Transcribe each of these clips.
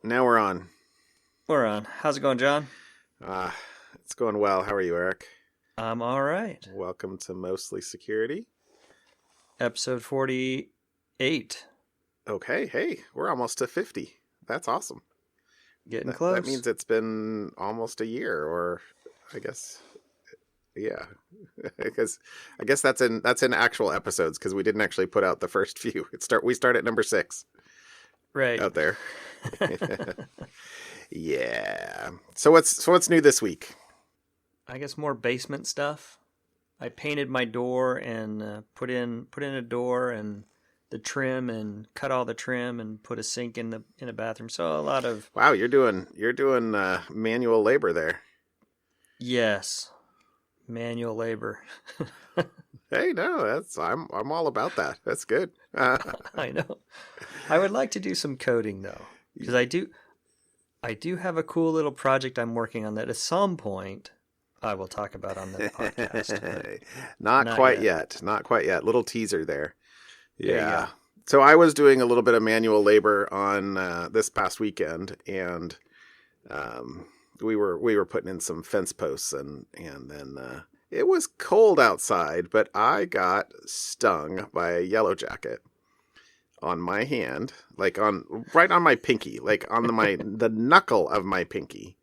Now we're on. We're on. How's it going, John? Uh, it's going well. How are you, Eric? I'm all right. Welcome to Mostly Security. Episode 48. Okay, hey, we're almost to 50. That's awesome. Getting close. That means it's been almost a year, or I guess, yeah. Because I guess that's in actual episodes because we didn't actually put out the first few. We start at number 6. Right. Out there. Yeah. So what's new this week? I guess more basement stuff. I painted my door and put in a door and the trim and cut all the trim and put a sink in a bathroom. So a lot of Wow, you're doing manual labor there. yes, manual labor. Hey, no, I'm all about that. That's good. I know. I would like to do some coding though, because I do have a cool little project I'm working on that at some point I will talk about on the podcast. Not quite yet. Not quite yet. Little teaser there. There Yeah. you go. So I was doing a little bit of manual labor on this past weekend, and we were putting in some fence posts, and then it was cold outside, but I got stung by a yellow jacket on my hand, like right on my pinky, like on the knuckle of my pinky.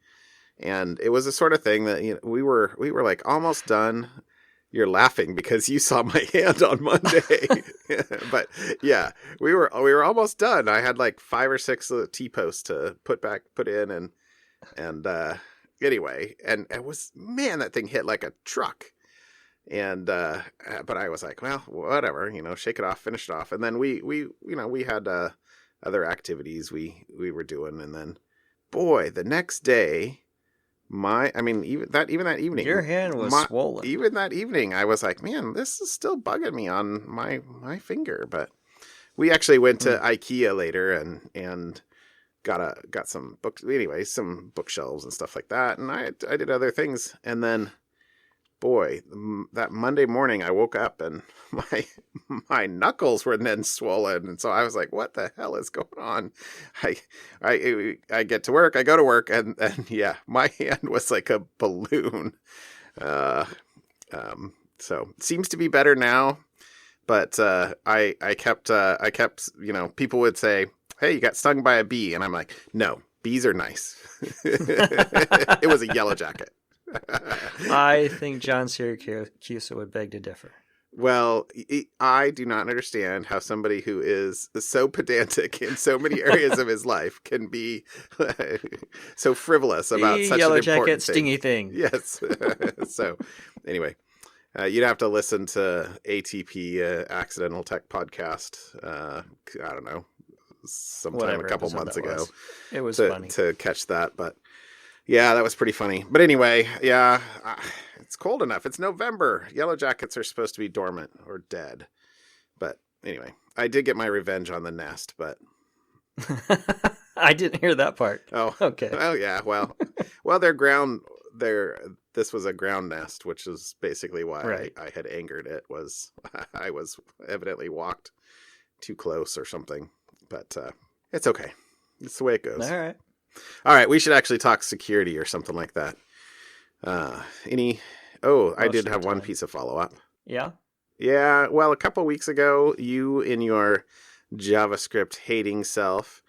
And it was the sort of thing that we were like almost done. You're laughing because you saw my hand on Monday. But yeah, we were almost done. I had like 5 or 6 T-posts to put in and anyway, and it was, man, that thing hit like a truck. And but I was like, well, whatever, shake it off, finish it off. And then we had other activities we were doing, and then boy, the next day, even that evening, Your hand was swollen. Even that evening, I was like, man, this is still bugging me on my finger. But we actually went to IKEA later and got some books, anyway, some bookshelves and stuff like that. And I did other things, and then, boy, that Monday morning I woke up and my knuckles were then swollen, and so I was like, "What the hell is going on?" I get to work, I go to work, and yeah, my hand was like a balloon. So it seems to be better now, but I kept people would say, "Hey, you got stung by a bee," and I'm like, "No, bees are nice." It was a yellow jacket. I think John Syracuse would beg to differ. Well, I do not understand how somebody who is so pedantic in so many areas of his life can be so frivolous about such yellow an important jacket, thing. stingy thing. Yes. So, anyway, you'd have to listen to ATP, Accidental Tech Podcast. I don't know, sometime a couple months ago. It was funny to catch that, but. Yeah, that was pretty funny. But anyway, yeah, it's cold enough. It's November. Yellow jackets are supposed to be dormant or dead. But anyway, I did get my revenge on the nest, but... I didn't hear that part. Oh, okay. Oh, yeah, well, this was a ground nest, which is basically why I had angered it, was I was evidently walked too close or something. But it's okay. It's the way it goes. All right, we should actually talk security or something like that. I did have one piece of follow-up. Yeah? Yeah, well, a couple weeks ago, you in your JavaScript hating self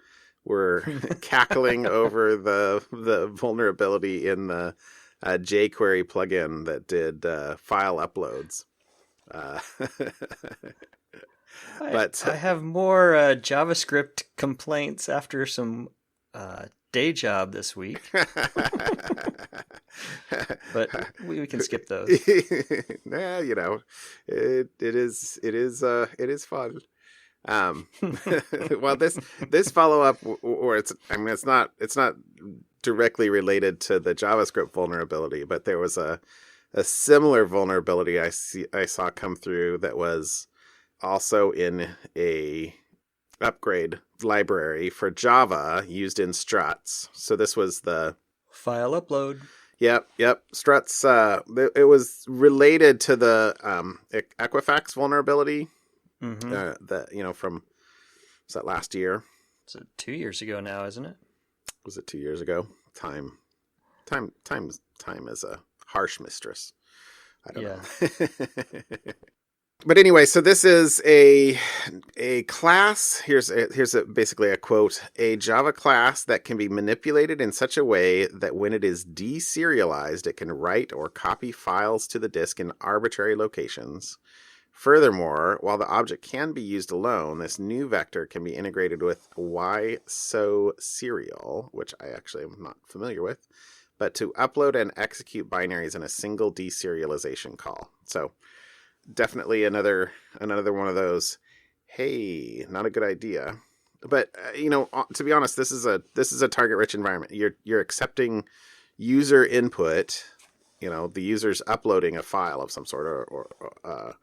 were cackling over the vulnerability in the jQuery plugin that did file uploads. But I have more JavaScript complaints after some... day job this week, but we can skip those. Yeah, it is fun. Well, this follow up, or it's not directly related to the JavaScript vulnerability, but there was a similar vulnerability I saw come through that was also in a upgrade library for Java used in struts. So this was the file upload. Yep. Struts. It was related to the Equifax vulnerability. Mm-hmm. From was that last year? It's 2 years ago now, isn't it? Was it 2 years ago? Time is a harsh mistress. I don't know. But anyway, so this is a class. Here's basically a quote: a Java class that can be manipulated in such a way that when it is deserialized, it can write or copy files to the disk in arbitrary locations. Furthermore, while the object can be used alone, this new vector can be integrated with YSOSerial, which I actually am not familiar with, but to upload and execute binaries in a single deserialization call. So definitely another one of those, hey, not a good idea. But to be honest, this is a target rich environment. You're accepting user input. The user's uploading a file of some sort, or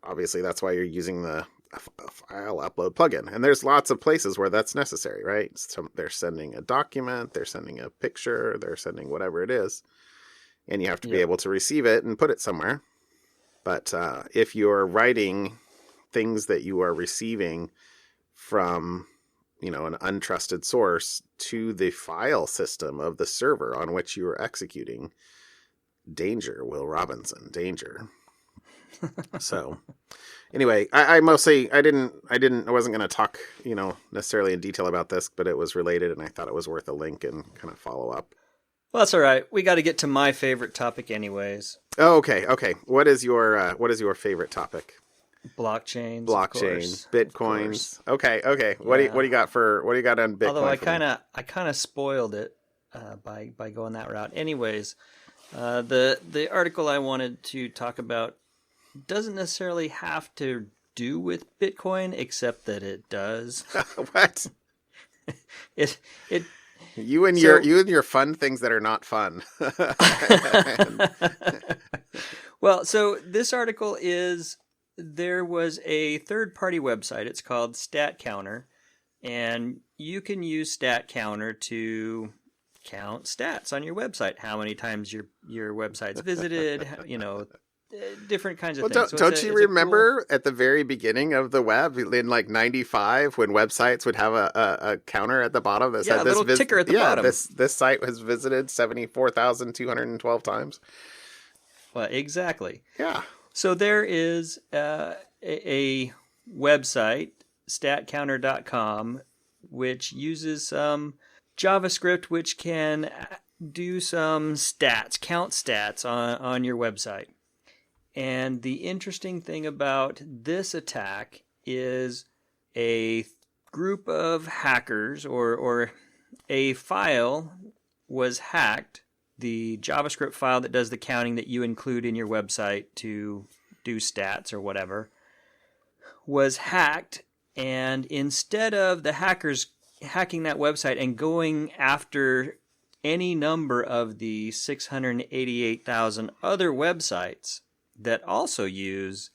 obviously that's why you're using the file upload plugin. And there's lots of places where that's necessary, right? So they're sending a document, they're sending a picture, they're sending whatever it is, and you have to be able to receive it and put it somewhere. But if you're writing things that you are receiving from, an untrusted source to the file system of the server on which you are executing, danger, Will Robinson, danger. So anyway, I wasn't going to talk, necessarily in detail about this, but it was related and I thought it was worth a link and kind of follow up. Well, that's all right. We got to get to my favorite topic anyways. Oh, okay. What is your favorite topic? Blockchains, Bitcoins. Okay. What do you got on Bitcoin? Although I kind of spoiled it by going that route. Anyways, the article I wanted to talk about doesn't necessarily have to do with Bitcoin, except that it does. What? It You and your fun things that are not fun. Well, so this article there was a third-party website. It's called StatCounter, and you can use StatCounter to count stats on your website. How many times your website's visited, different kinds of things. Don't you remember at the very beginning of the web in like 95 when websites would have a counter at the bottom that said a little ticker at the bottom. This site was visited 74,212 times. Well, exactly. Yeah. So there is a website, statcounter.com, which uses some JavaScript which can do some count stats on your website. And the interesting thing about this attack is a group of hackers or a file was hacked, the JavaScript file that does the counting that you include in your website to do stats or whatever, was hacked. And instead of the hackers hacking that website and going after any number of the 688,000 other websites that also use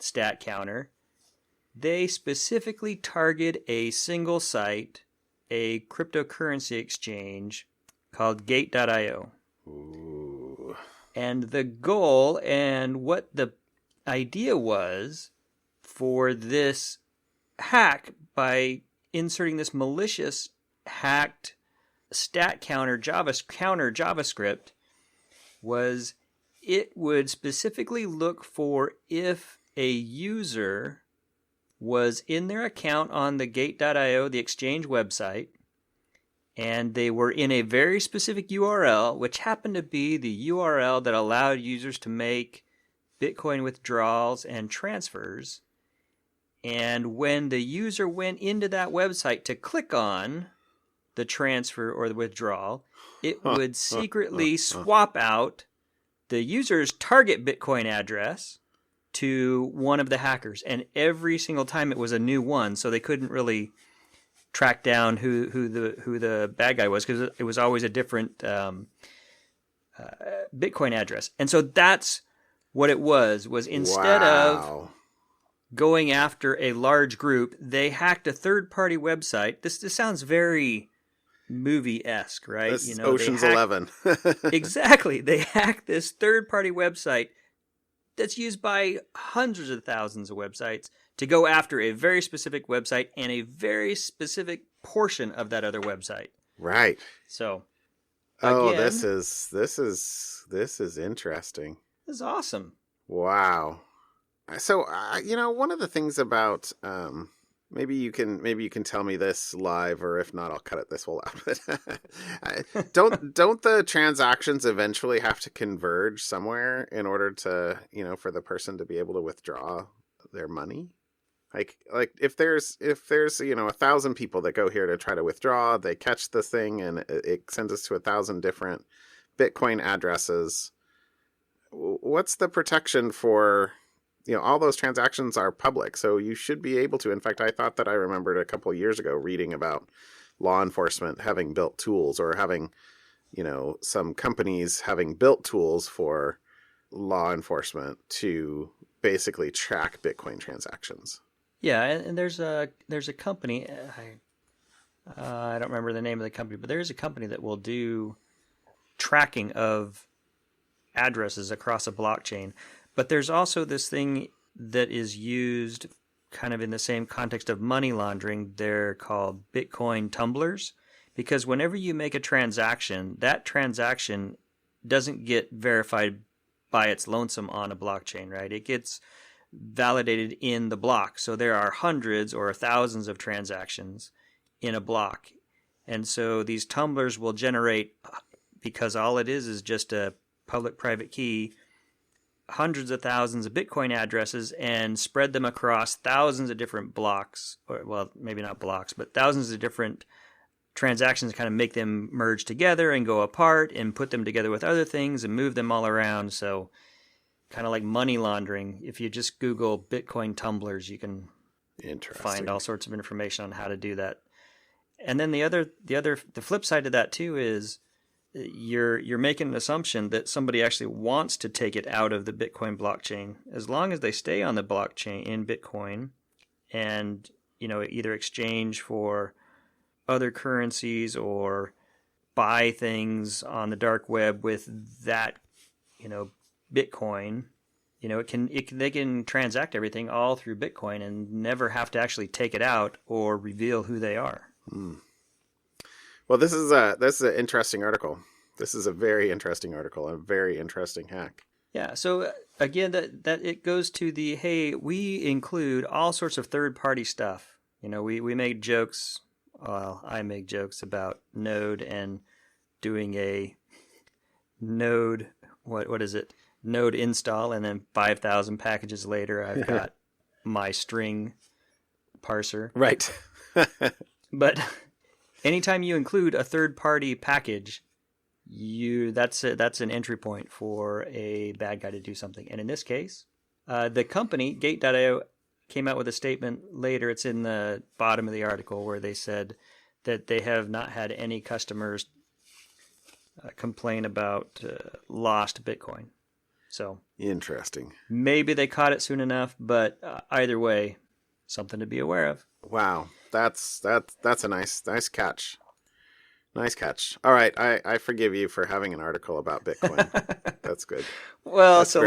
StatCounter, they specifically target a single site, a cryptocurrency exchange called Gate.io. Ooh. And the goal and what the idea was for this hack, by inserting this malicious hacked StatCounter JavaScript, was it would specifically look for if a user was in their account on the Gate.io, the exchange website, and they were in a very specific URL, which happened to be the URL that allowed users to make Bitcoin withdrawals and transfers. And when the user went into that website to click on the transfer or the withdrawal, it would secretly swap out the user's target Bitcoin address to one of the hackers. And every single time it was a new one, so they couldn't really track down who the bad guy was, because it was always a different Bitcoin address. And so that's what it was instead of going after a large group, they hacked a third-party website. This sounds very movie-esque, right? This Ocean's 11. Exactly. They hacked this third-party website that's used by hundreds of thousands of websites to go after a very specific website and a very specific portion of that other website. Right. So, Oh, again, this is interesting. this is awesome. Wow. So, one of the things about maybe you can tell me this live, or if not, I'll cut this whole out. But don't the transactions eventually have to converge somewhere in order to for the person to be able to withdraw their money? Like if there's 1,000 people that go here to try to withdraw, they catch this thing and it sends us to 1,000 different Bitcoin addresses. What's the protection for, all those transactions are public, so you should be able to. In fact, I thought that I remembered a couple of years ago reading about law enforcement having built tools, or having, some companies having built tools for law enforcement to basically track Bitcoin transactions. Yeah, and there's a company, I don't remember the name of the company, but there's a company that will do tracking of addresses across a blockchain. But there's also this thing that is used kind of in the same context of money laundering. They're called Bitcoin tumblers, because whenever you make a transaction, that transaction doesn't get verified by its lonesome on a blockchain, right? It gets validated in the block. So there are hundreds or thousands of transactions in a block. And so these tumblers will generate, because all it is just a public-private key, hundreds of thousands of Bitcoin addresses, and spread them across thousands of different blocks, or, well, maybe not blocks, but thousands of different transactions, kind of make them merge together and go apart and put them together with other things and move them all around. So kind of like money laundering. If you just Google Bitcoin tumblers, you can find all sorts of information on how to do that. And then the flip side of that too is you're making an assumption that somebody actually wants to take it out of the Bitcoin blockchain. As long as they stay on the blockchain in Bitcoin and, either exchange for other currencies or buy things on the dark web with that, Bitcoin, they can transact everything all through Bitcoin and never have to actually take it out or reveal who they are. Well, this is an interesting article. This is a very interesting article, a very interesting hack. Yeah. So again, that it goes to the, hey, we include all sorts of third-party stuff. We make jokes. Well, I make jokes about Node and doing a Node. What is it? Node install, and then 5,000 packages later, I've got my string parser. Right. But anytime you include a third-party package, that's an entry point for a bad guy to do something. And in this case, the company, Gate.io, came out with a statement later. It's in the bottom of the article where they said that they have not had any customers complain about lost Bitcoin. So interesting. Maybe they caught it soon enough, but either way, something to be aware of. Wow, that's a nice catch. Nice catch. All right, I forgive you for having an article about Bitcoin. That's good. Well, that's so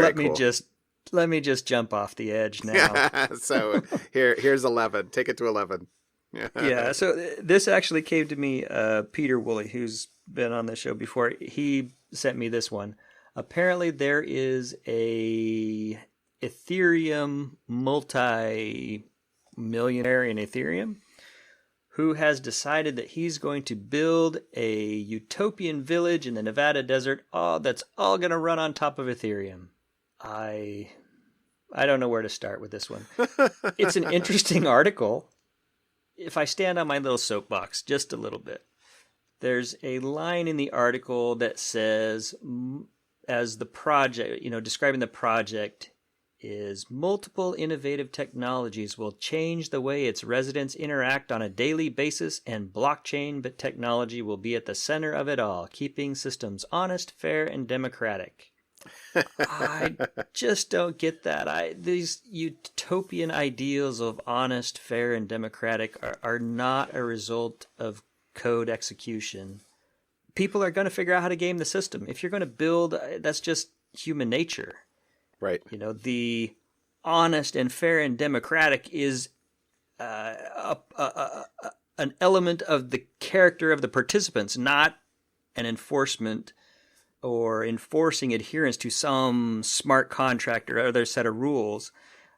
let me just jump off the edge now. So here's 11. Take it to 11. Yeah. So this actually came to me. Peter Woolley, who's been on the show before, he sent me this one. Apparently, there is a Ethereum multi-millionaire in Ethereum who has decided that he's going to build a utopian village in the Nevada desert. That's all going to run on top of Ethereum. I don't know where to start with this one. It's an interesting article. If I stand on my little soapbox just a little bit, there's a line in the article that says, as the project, describing the project, is multiple innovative technologies will change the way its residents interact on a daily basis, and blockchain technology will be at the center of it all, keeping systems honest, fair, and democratic. I just don't get that. These utopian ideals of honest, fair, and democratic are not a result of code execution. People are going to figure out how to game the system. If you're going to build, that's just human nature. Right. The honest and fair and democratic is a an element of the character of the participants, not an enforcement or enforcing adherence to some smart contract or other set of rules.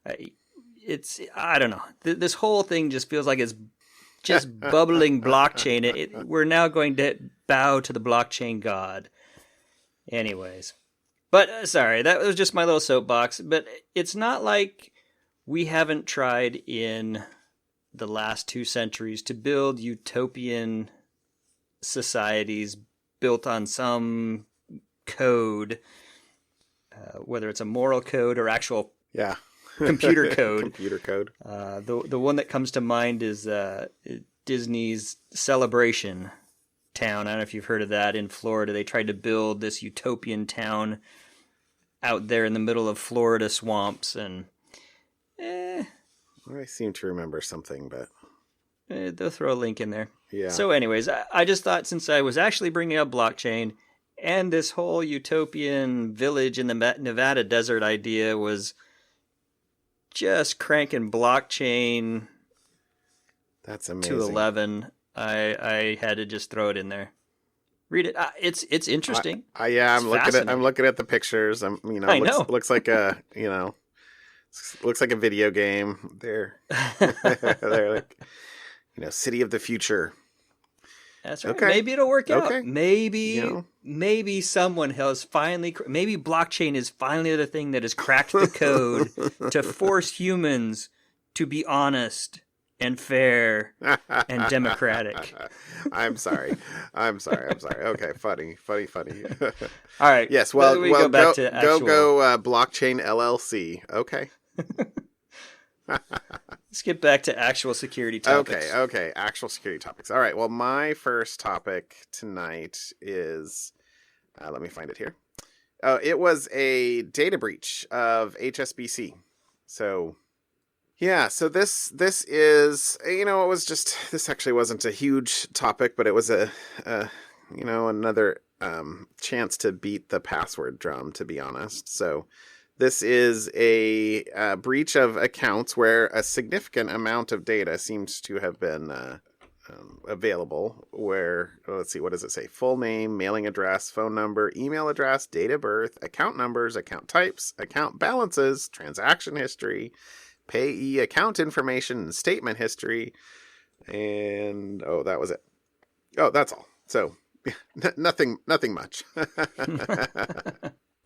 I don't know. This whole thing just feels like it's just bubbling blockchain. We're now going to bow to the blockchain god. Anyways. But sorry, that was just my little soapbox. But it's not like we haven't tried in the last 2 centuries to build utopian societies built on some code, whether it's a moral code or actual computer code. Computer code. The one that comes to mind is Disney's Celebration town. I don't know if you've heard of that in Florida. They tried to build this utopian town out there in the middle of Florida swamps, and I seem to remember something, but they'll throw a link in there. Yeah. So anyways, I just thought, since I was actually bringing up blockchain and this whole utopian village in the Nevada desert idea was just cranking blockchain that's amazing. to 11, I had to just throw it in there. Read it. It's interesting. I'm looking at the pictures. Looks like a looks like a video game. They're like city of the future. That's right. Okay. Maybe it'll work out. Okay. Maybe someone has finally. Maybe blockchain is finally the thing that has cracked the code to force humans to be honest and fair and democratic. I'm sorry. Okay, funny. All right. Yes. Well, we go back to actual... go blockchain LLC. Okay. Let's get back to actual security topics. Okay. Actual security topics. All right. Well, my first topic tonight is, let me find it here. It was a data breach of HSBC. So, yeah. So this is, it was just, this actually wasn't a huge topic, but it was another chance to beat the password drum, to be honest. So, this is a breach of accounts where a significant amount of data seems to have been available. Where, let's see, what does it say? Full name, mailing address, phone number, email address, date of birth, account numbers, account types, account balances, transaction history, payee account information, and statement history. And, that was it. Oh, that's all. So, nothing much.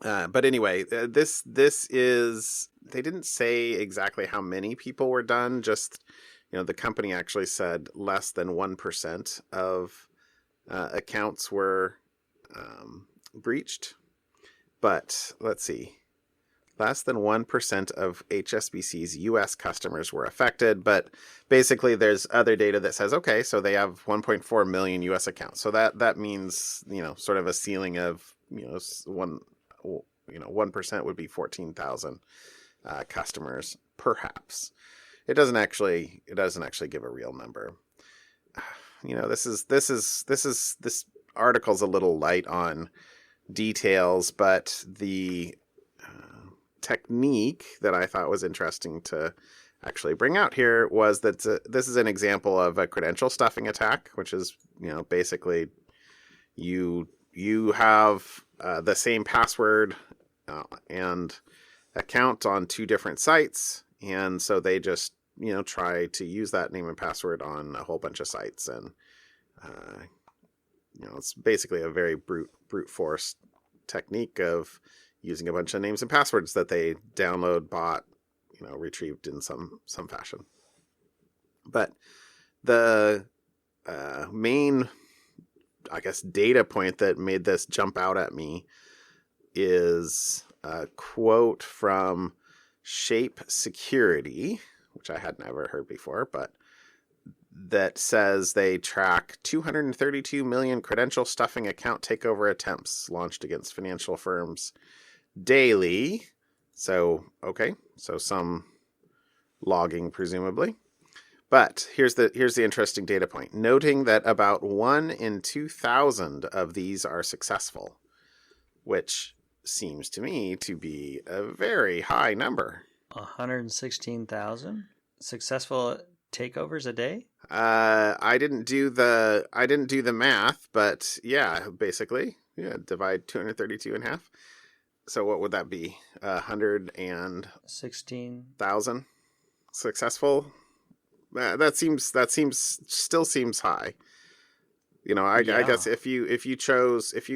But anyway, this is, they didn't say exactly how many people were done. Just, the company actually said less than 1% of accounts were breached. But let's see, less than 1% of HSBC's U.S. customers were affected. But basically, there's other data that says, okay, so they have 1.4 million U.S. accounts. So that means, sort of a ceiling of, 1% would be 14,000 customers, perhaps. It doesn't actually give a real number. This article's a little light on details, but the technique that I thought was interesting to actually bring out here was that this is an example of a credential stuffing attack, which is, basically you have the same password and account on 2 different sites, and so they just try to use that name and password on a whole bunch of sites, and it's basically a very brute force technique of using a bunch of names and passwords that they download, bought, retrieved in some fashion. But the main, I guess, data point that made this jump out at me is a quote from Shape Security, which I had never heard before, but that says they track 232 million credential stuffing account takeover attempts launched against financial firms daily. So, okay, so some logging presumably. But here's the interesting data point, noting that about 1 in 2,000 of these are successful, which seems to me to be a very high number. 116,000 successful takeovers a day? I didn't do the math, but yeah, basically, yeah, divide 232 in half. So what would that be? 116,000 16. successful. That still seems high. I Yeah. guess if you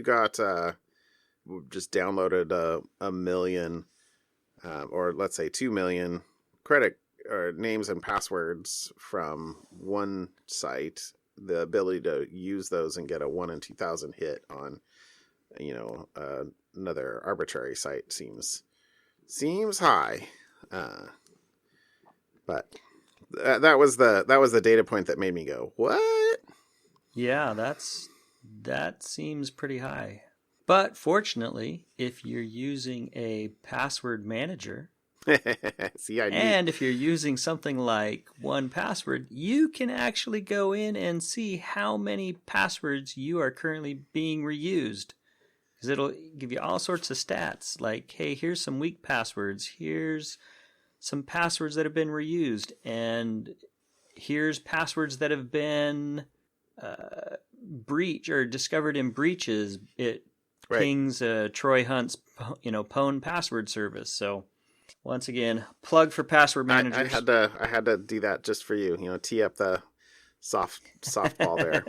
got just downloaded a million, or let's say 2 million credit or names and passwords from one site, the ability to use those and get a 1 in 2,000 hit on another arbitrary site seems high. But that was the data point that made me go, what? Yeah, that seems pretty high. But fortunately, if you're using a password manager, See, I knew. and if you're using something like 1Password, you can actually go in and see how many passwords you are currently being reused. Because it'll give you all sorts of stats, like, hey, here's some weak passwords, here's some passwords that have been reused, and here's passwords that have been breached or discovered in breaches. It Right. pings Troy Hunt's pwn password service. So once again, plug for password managers. I had to do that just for you. Tee up the softball there.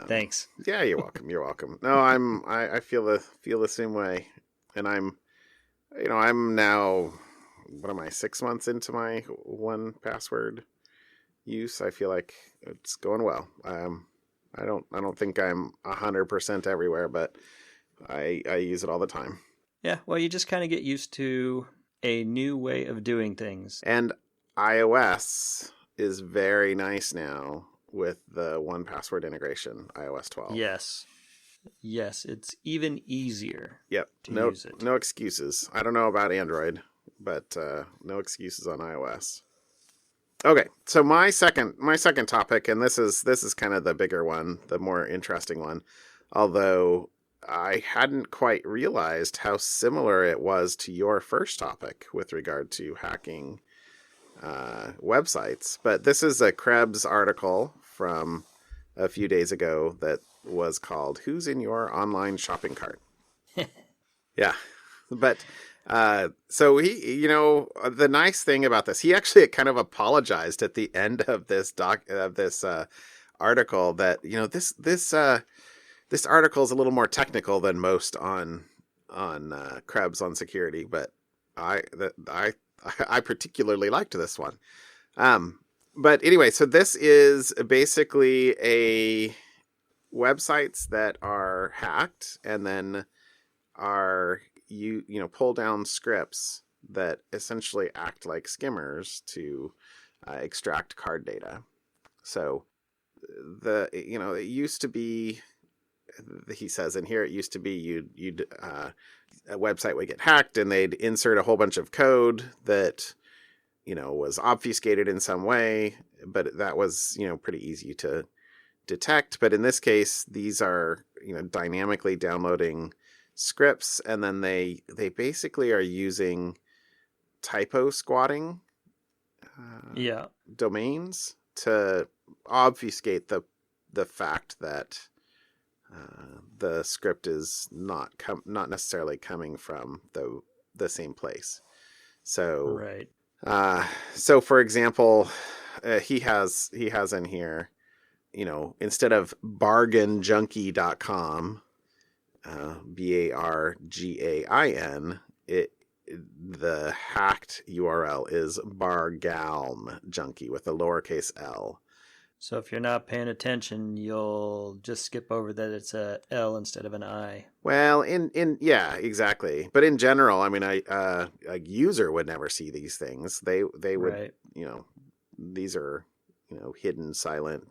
Thanks. Yeah, you're welcome. You're welcome. No, I feel the same way, and I'm now, what am I, 6 months into my 1Password use. I feel like it's going well. I don't think I'm 100% everywhere, but I use it all the time. Yeah, well, you just kind of get used to a new way of doing things. And iOS is very nice now with the 1Password integration, iOS 12. Yes, it's even easier. Yep. To use it. No excuses. I don't know about Android, but no excuses on iOS. Okay, so my second topic, and this is kind of the bigger one, the more interesting one, although I hadn't quite realized how similar it was to your first topic with regard to hacking websites. But this is a Krebs article from a few days ago that was called "Who's in Your Online Shopping Cart?" Yeah, but so he, the nice thing about this, he actually kind of apologized at the end of this article that this article is a little more technical than most on Krebs on security, but I particularly liked this one. But anyway, so this is basically a websites that are hacked and then are pull down scripts that essentially act like skimmers to extract card data. So it used to be, he says in here, it used to be you'd a website would get hacked and they'd insert a whole bunch of code that was obfuscated in some way, but that was pretty easy to detect. But in this case, these are dynamically downloading scripts, and then they basically are using typo squatting domains to obfuscate the fact that the script is not necessarily coming from the same place. So right. So for example, he has in here, instead of bargainjunkie.com, BARGAIN, the hacked URL is bargalm junkie with a lowercase l. So if you're not paying attention, you'll just skip over that it's a L instead of an I. Well, yeah, exactly. But in general, I mean, a user would never see these things. They would, right. These are, hidden, silent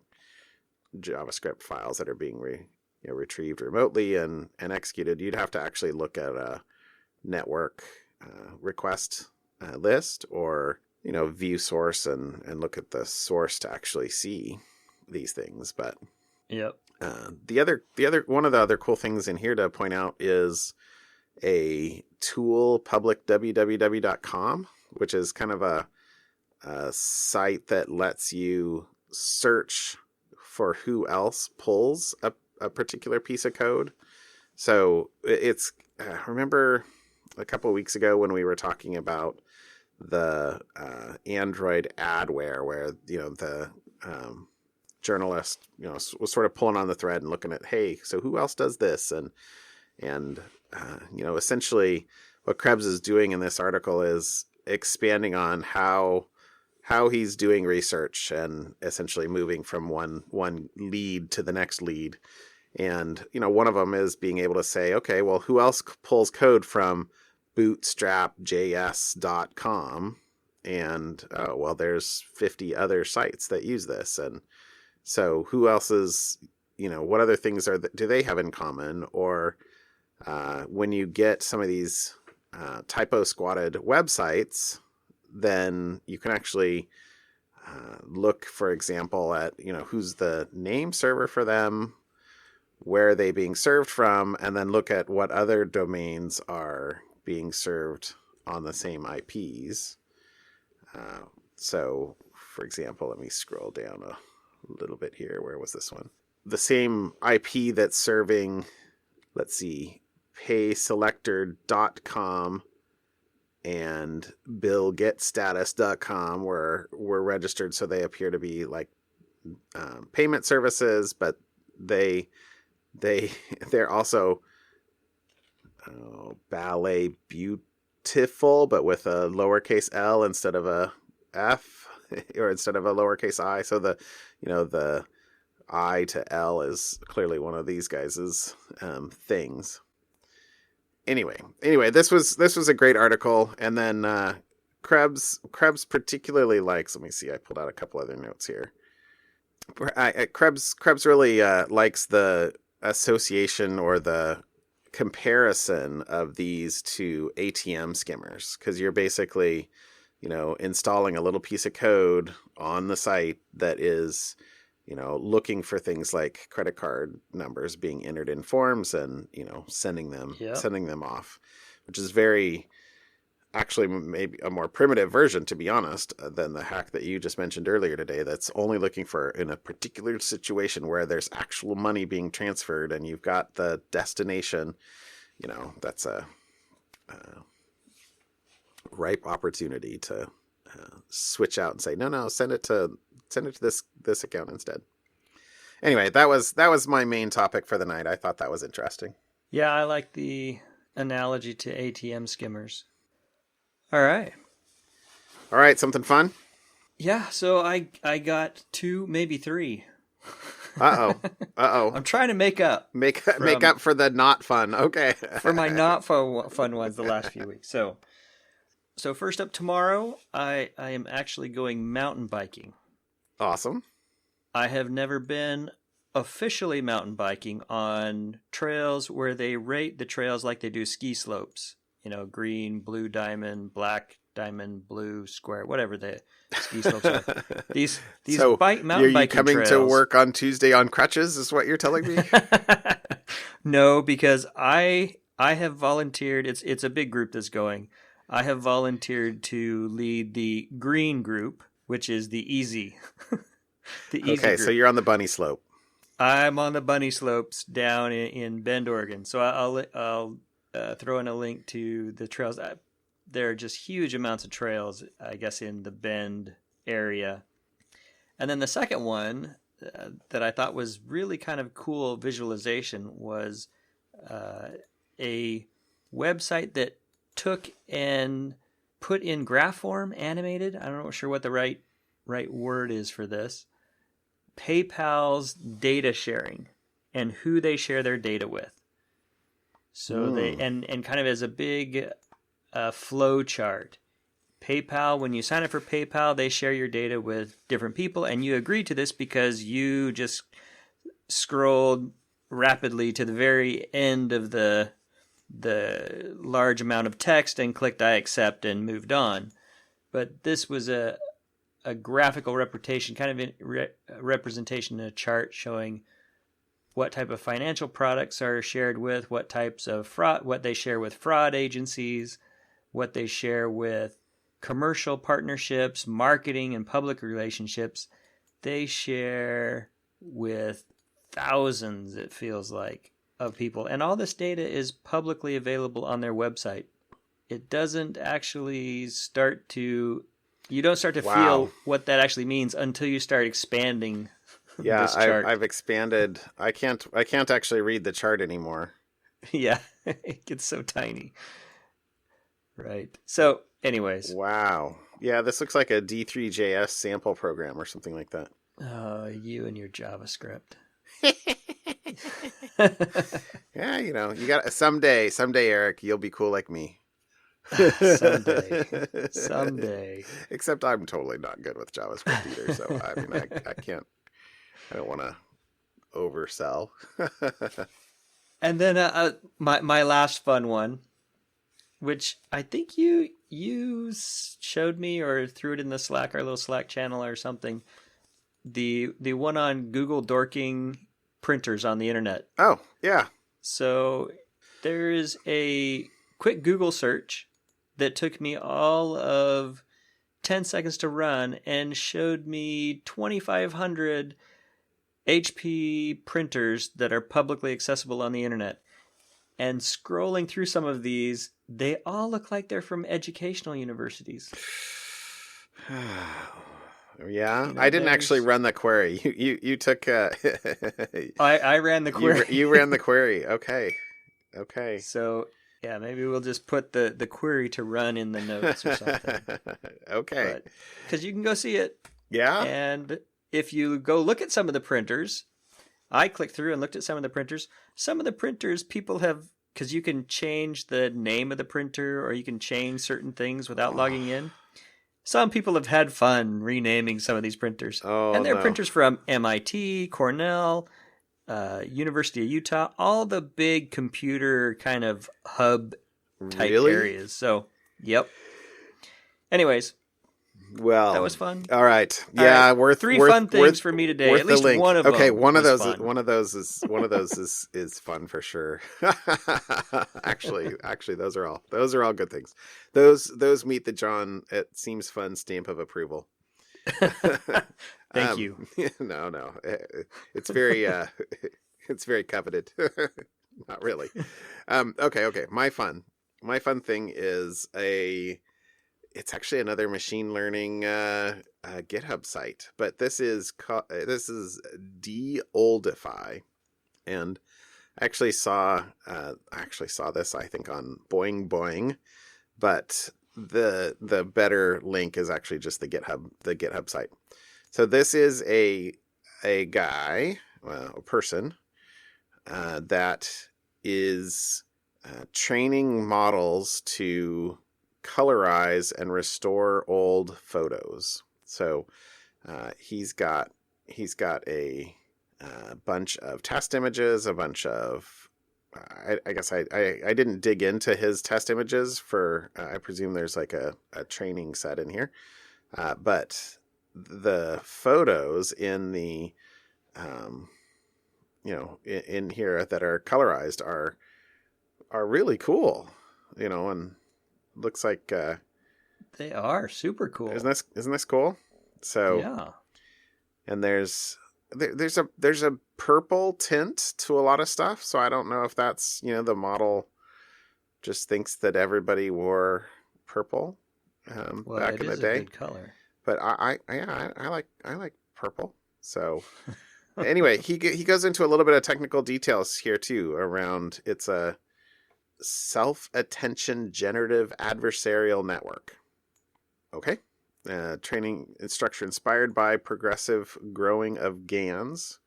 JavaScript files that are being retrieved remotely and executed. You'd have to actually look at a network request list, or view source and look at the source to actually see these things. But yep. The other one of the other cool things in here to point out is a tool, public www.com, which is kind of a site that lets you search for who else pulls a particular piece of code. So it's, remember a couple of weeks ago when we were talking about the Android adware, where, the journalist, was sort of pulling on the thread and looking at, hey, so who else does this? And essentially what Krebs is doing in this article is expanding on how he's doing research and essentially moving from one lead to the next lead. And, one of them is being able to say, okay, well, who else pulls code from bootstrapjs.com? And, well, there's 50 other sites that use this. And so who else is, what other things do they have in common? Or when you get some of these typo squatted websites, then you can actually look, for example, at, who's the name server for them, where are they being served from, and then look at what other domains are being served on the same IPs. So, for example, let me scroll down a little bit here. Where was this one? The same IP that's serving, let's see, payselector.com and billgetstatus.com were registered, so they appear to be like payment services, but they're also Ballet Beautiful, but with a lowercase l instead of a f, or instead of a lowercase I. So the I to L is clearly one of these guys' things. Anyway, this was a great article. And then Krebs particularly likes, let me see, I pulled out a couple other notes here. Krebs really likes the association or the comparison of these to ATM skimmers, because you're basically, installing a little piece of code on the site that is, looking for things like credit card numbers being entered in forms and, sending them off, which is actually maybe a more primitive version, to be honest, than the hack that you just mentioned earlier today, that's only looking for in a particular situation where there's actual money being transferred and you've got the destination. That's a ripe opportunity to switch out and say, no, send it to this account instead. Anyway, that was my main topic for the night. I thought that was interesting. Yeah, I like the analogy to ATM skimmers. All right, something fun? Yeah, so I got 2, maybe 3. Uh-oh. I'm trying to make up. Make up for the not fun. Okay. For my not fun ones the last few weeks. So first up tomorrow, I am actually going mountain biking. Awesome. I have never been officially mountain biking on trails where they rate the trails like they do ski slopes. Green, blue diamond, black diamond, blue square, whatever the ski slopes are. These so mountain biking trails. Are you coming to work on Tuesday on crutches, is what you're telling me? No, because I have volunteered. It's a big group that's going. I have volunteered to lead the green group, which is the easy. Okay, group. So you're on the bunny slope. I'm on the bunny slopes down in Bend, Oregon. So I'll throw in a link to the trails. There are just huge amounts of trails, I guess, in the Bend area. And then the second one that I thought was really kind of cool visualization was a website that took and put in graph form, animated. I'm not sure what the right word is for this. PayPal's data sharing and who they share their data with. So they and kind of as a big flow chart. PayPal, when you sign up for PayPal, they share your data with different people, and you agree to this because you just scrolled rapidly to the very end of the large amount of text and clicked I accept and moved on. But this was a graphical representation, kind of representation in a chart showing what type of financial products are shared with, what types of fraud, what they share with fraud agencies, what they share with commercial partnerships, marketing and public relationships. they share with thousands, it feels like, of people. And all this data is publicly available on their website. It doesn't actually you don't start to feel what that actually means until you start expanding this chart. I've expanded. I can't actually read the chart anymore. Yeah, it gets so tiny. Right. So, anyways. Wow. Yeah, this looks like a D3JS sample program or something like that. Oh, you and your JavaScript. Yeah, you got someday, Eric, you'll be cool like me. Someday. Except I'm totally not good with JavaScript either, so I mean, I can't. I don't want to oversell. And then my last fun one, which I think you showed me or threw it in the Slack, our little Slack channel or something. The one on Google dorking printers on the internet. Oh, yeah. So there is a quick Google search that took me all of 10 seconds to run and showed me 2,500 HP printers that are publicly accessible on the internet. And scrolling through some of these, they all look like they're from educational universities. Yeah, I didn't actually run the query. You took. I ran the query. You ran the query. Okay. So yeah, maybe we'll just put the query to run in the notes or something. Okay. Because you can go see it. Yeah. And if you go look at some of the printers, I clicked through and looked at some of the printers. Some of the printers people have, because you can change the name of the printer or you can change certain things without logging in. Some people have had fun renaming some of these printers. And they're printers from MIT, Cornell, University of Utah, all the big computer kind of hub type areas. So, yep. Anyways. Well, that was fun. All right. Yeah, all right. Three fun things for me today. At least one of them. Okay, one of those is fun for sure. actually, those are all good things. Those meet the John It Seems Fun stamp of approval. Thank you. No. It's very it's very coveted. Not really. Okay. My fun thing is it's actually another machine learning GitHub site, but this is DeOldify, and I actually saw this, I think, on Boing Boing, but the better link is actually just the GitHub site. So this is a guy, a person that is training models to colorize and restore old photos. So he's got a bunch of test images, a bunch of I guess I didn't dig into his test images for I presume there's like a training set in here, but the photos in the in here that are colorized are really cool, and looks like they are super cool. Isn't this cool? So yeah, and there's a purple tint to a lot of stuff. So I don't know if that's the model just thinks that everybody wore purple back in the day. It is a good color. But I like purple. So anyway, he goes into a little bit of technical details here too around it's a self-attention generative adversarial network. Okay. Training structure inspired by progressive growing of GANs,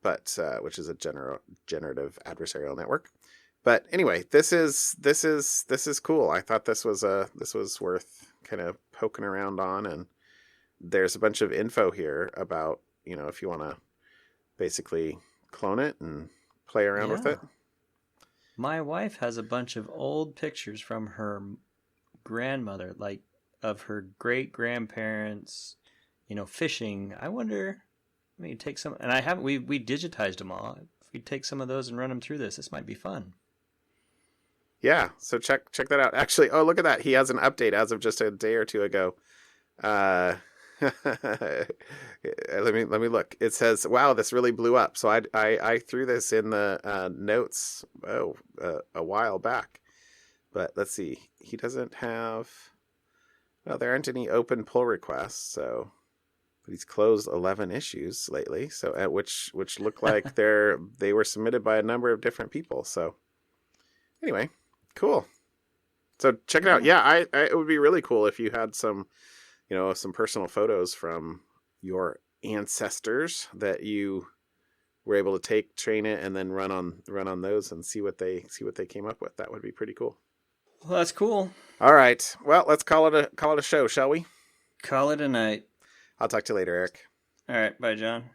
but which is a generative adversarial network. But anyway, this is cool. I thought this was worth kind of poking around on, and there's a bunch of info here about if you want to basically clone it and play around with it. My wife has a bunch of old pictures from her grandmother, like of her great grandparents, fishing. I wonder, take some, and we digitized them all. If we take some of those and run them through this might be fun. Yeah. So check that out. Actually, oh, look at that. He has an update as of just a day or two ago. Let me look. It says, "Wow, this really blew up." So I threw this in the notes a while back, but let's see. He doesn't have. Well, there aren't any open pull requests, so but he's closed 11 issues lately. So which look like they were submitted by a number of different people. So anyway, cool. So check it out. Yeah, it would be really cool if you had some personal photos from your ancestors that you were able to train it, and then run on those and see what they came up with. That would be pretty cool. Well, that's cool. All right. Well, let's call it a show, shall we? Call it a night. I'll talk to you later, Eric. All right. Bye, John.